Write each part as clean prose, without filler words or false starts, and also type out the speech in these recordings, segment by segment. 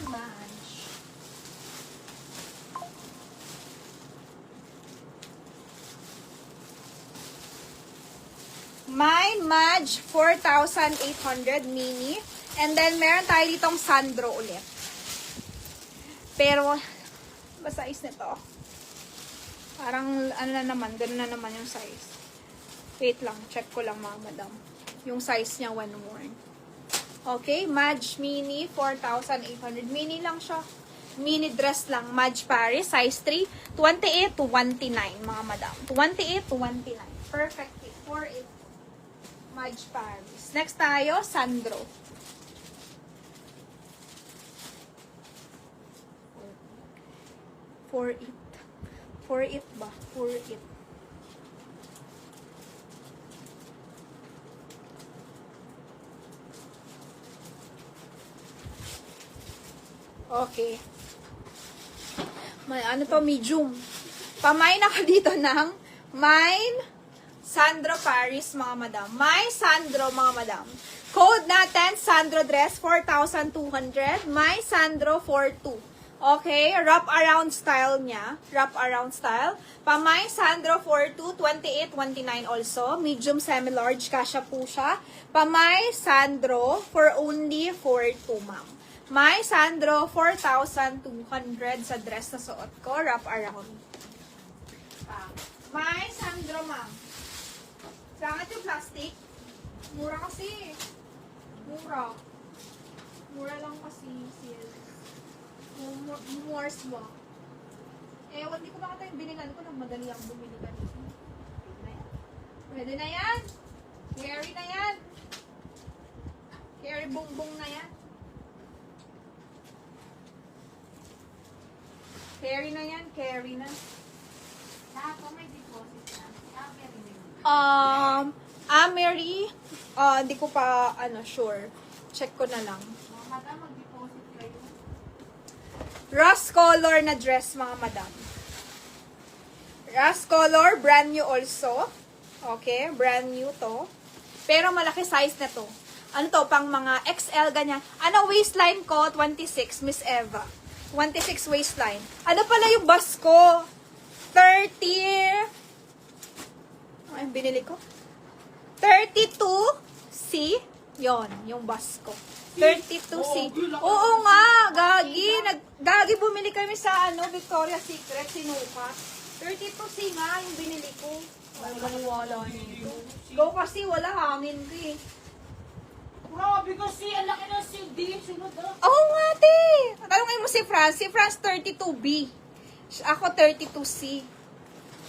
Madge. Mine, Madge, 4,800 mini. And then, meron tayo ditong Sandro ulit. Pero, ba size nito? Parang, ano na naman, ganun na naman yung size. Wait lang, check ko lang mga madam. Yung size niya when worn. Okay, Madge Mini, 4,800. Mini lang siya. Mini dress lang. Madge Paris, size 3, 28 to 29, mga madam. 28 to 29. Perfect fit for it. Madge Paris. Next tayo, Sandro. For it. For it ba? For it. Okay. May ano to, medium. Pamain ako dito ng mine Sandro Paris, mga madam. My Sandro, mga madam. Code natin, Sandro dress, 4,200. My Sandro, 42. Okay, wrap around style niya. Wrap around style. Pamay Sandro 42, 28, 29 also. Medium semi-large, kasha po siya. Pamay Sandro for only 42, ma'am. My Sandro, 4,200 sa dress na suot ko. Wrap around. My Sandro, ma'am. Sangat yung plastic. Mura kasi. Mura. Mura lang kasi. Mores mo. Hindi ko makita yung binilan ko nang madali ang bumili ka dito. Pwede na yan. Carry na yan. Carry bongbong na yan. Carry na yan. Carry na. Lahat ko may deposit na. Amery, hindi ko pa, sure. Check ko na lang. Mata, mag-deposit kayo. Rust color na dress, mga madam. Rust color, brand new also. Okay, brand new to. Pero malaki size na to. Ano to, pang mga XL, ganyan. Ano, waistline ko? 26, Miss Eva. 26 waistline. Ano pala yung bus ko? 30. Ay, binili ko. 32C. Yon, yung bus ko. 32C. Oo nga, gagi. Gagi bumili kami sa Victoria's Secret, sinukat. 32C nga yung binili ko. Ay, wala nito. Go kasi wala hangin ko eh. Grabe kasi, ang laki ng CD. Sunod ah. Oo nga, te. Tanungin mo si France. Si France 32B. Ako 32C.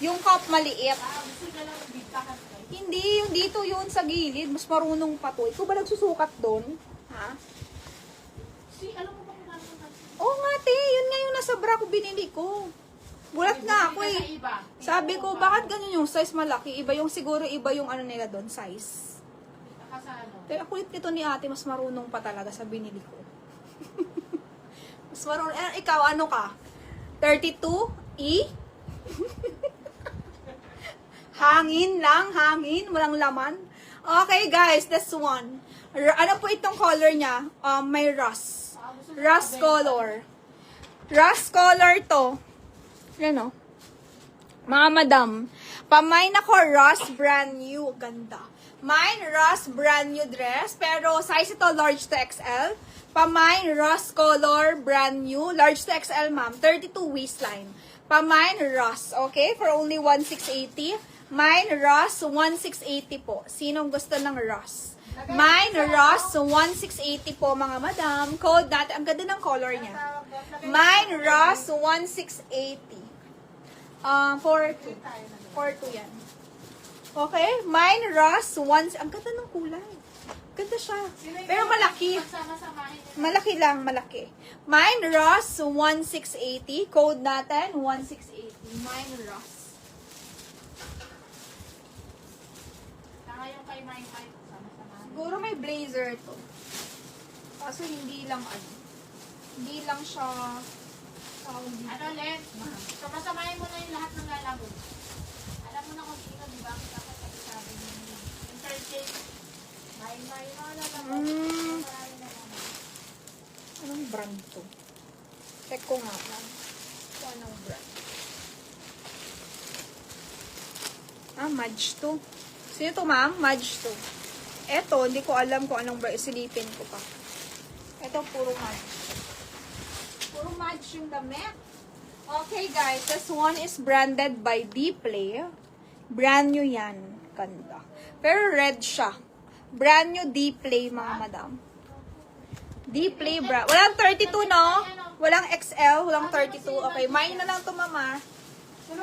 Yung cup maliit. Gusto na lang bigtakan kayo. Hindi, yung dito yun sa gilid. Mas marunong pa to. Ikaw ba nagsusukat doon? Ha? Alam mo ba kung ano natin? Oo nga, te. Yun nga yung nasa bra ko binili ko. Gulat nga ako eh. Sabi ko, bakit ganyan yung size malaki? Iba yung siguro, iba yung nila doon, size. Pero kulit nito ni ate, mas marunong pa talaga sa binili ko. Mas marunong. Ikaw, ano ka? 32E? Hangin lang, hangin. Walang laman. Okay, guys, this one. Ano po itong color niya? May rust. Rust color. Rust color to. Yan o. Mga madam. Pamain ako, rust brand new. Ganda. Mine, rust brand new dress. Pero size ito, large to XL. Pamain, rust color, brand new. Large to XL, ma'am. 32 waistline. Pamain, rust. Okay? For only 1,680. Mine, rust, 1,680 po. Sinong gusto ng rust? Mine, rust, 1,680 po, mga madam. Code natin. Ang ganda ng color niya. Mine, rust, 1,680. 4,2. 4,2 yan. Okay? Mine, rust, ang ganda ng kulay. Ganda siya. Pero malaki. Malaki lang, malaki. Mine, rust, 1,680. Code natin, 1,680. Mine, rust. Yung kay Mine Fight, sama-sama. Siguro may blazer to. Kaso hindi lang hindi lang siya Len? Sama-samahin mo na yung lahat ng lalabog. Alam mo na kung sino, di ba? Dapat kasi sabi mo yung Thursday. May lalabog. Marami na naman. Anong brand to. Check ko nga lang. Kung anong brand. Madge to. Sino to, ma'am? Madge to. Eto, hindi ko alam kung anong brand. Silipin ko pa. Eto, puro Madge. Puro Madge yung damit. Okay, guys. This one is branded by Dplay. Brand new yan. Ganda. Pero red siya. Brand new Dplay, mga madam. Dplay brand. Walang 32, no? Walang XL. Walang 32. Okay, mine na lang to, mama.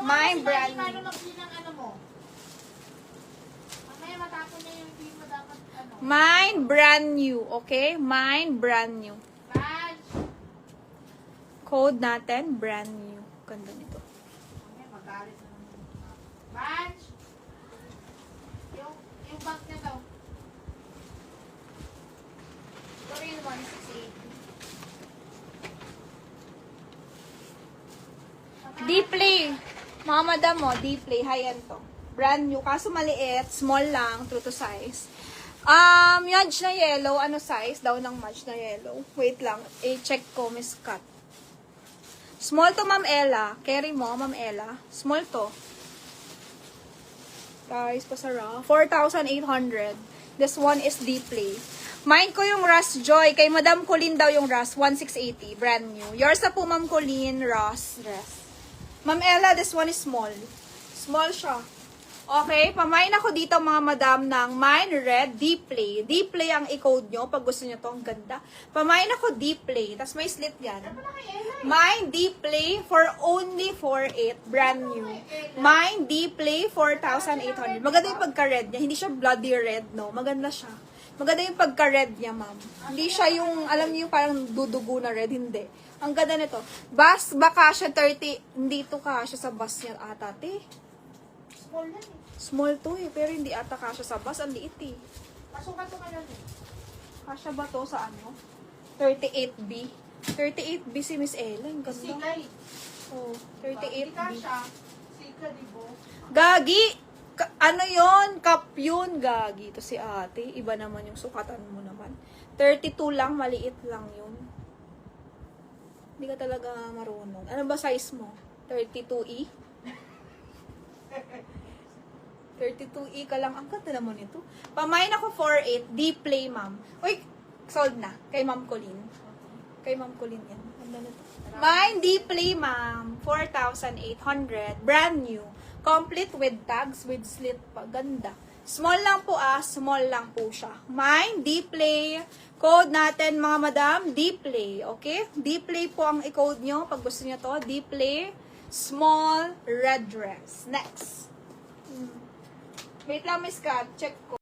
Mine brand new. Mamaya matapon na yung hindi mo dapat ano. Mine brand new. Okay? Mine brand new. Badge. Code natin, brand new. Ganda nito. Mamaya magalit na naman. Badge. Yung bag na daw. Korean 168. Dplay. Mga madam mo, Dplay. High-end to. Brand new. Kaso maliit. Small lang. True to size. Madge na yellow. Ano size daw ng Madge na yellow? Wait lang. I-check ko, Miss Kat. Small to, Ma'am Ella. Carry mo, Ma'am Ella. Small to. Guys, pasara. 4,800. This one is Dplay. Mine ko yung Ross Joy. Kay Madam Colleen daw yung Ross. 1,680. Brand new. Yours na po, Ma'am Colleen. Ross dress. Ma'am Ella, this one is small. Small siya. Okay, pamain ako dito mga madam ng Mine Red Dplay. Dplay ang i-code nyo pag gusto nyo to. Ang ganda. Pamain ako Dplay. Tapos may slit yan. Mine Dplay for only 4,800. Brand new. Mine Dplay 4,800. Maganda yung pagka-red niya. Hindi siya bloody red, no? Maganda siya. Maganda yung pagka-red niya, ma'am. Hindi siya yung, alam niyo yung parang dudugo na red. Hindi. Ang ganda nito. Bus, baka siya 30. Hindi ito kasya sa bus niya ata, te. Small yan eh. Small to eh, pero hindi ata kasya sa bus. Ang liit eh. Pasukan to kayo eh. Kasya ba to sa ano? 38B. 38B si Miss Ella. Ang ganda. Sikay. Oh, Hindi 38B. ka siya. Sika, di bo. Gagi! Ano yon? Cup yun, Gagi. Ito si ate. Iba naman yung sukatan mo naman. 32 lang, maliit lang yun. Hindi ka talaga marunong. Ano ba size mo? 32E? 32E ka lang. Ang ganda naman ito. Pamain ako 4,800. Dplay, ma'am. Uy, sold na. Kay Ma'am Colleen. Kay Ma'am Colleen yan. Ganda na to. Mine Dplay, ma'am. 4,800. Brand new. Complete with tags, with slit pa. Ganda. Small lang po small lang po siya. Mine, Dplay. Code natin mga madam, Dplay. Okay? Dplay po ang i-code nyo pag gusto nyo to. Dplay, small, red dress. Next. Wait lang, Miss Kat. Check ko.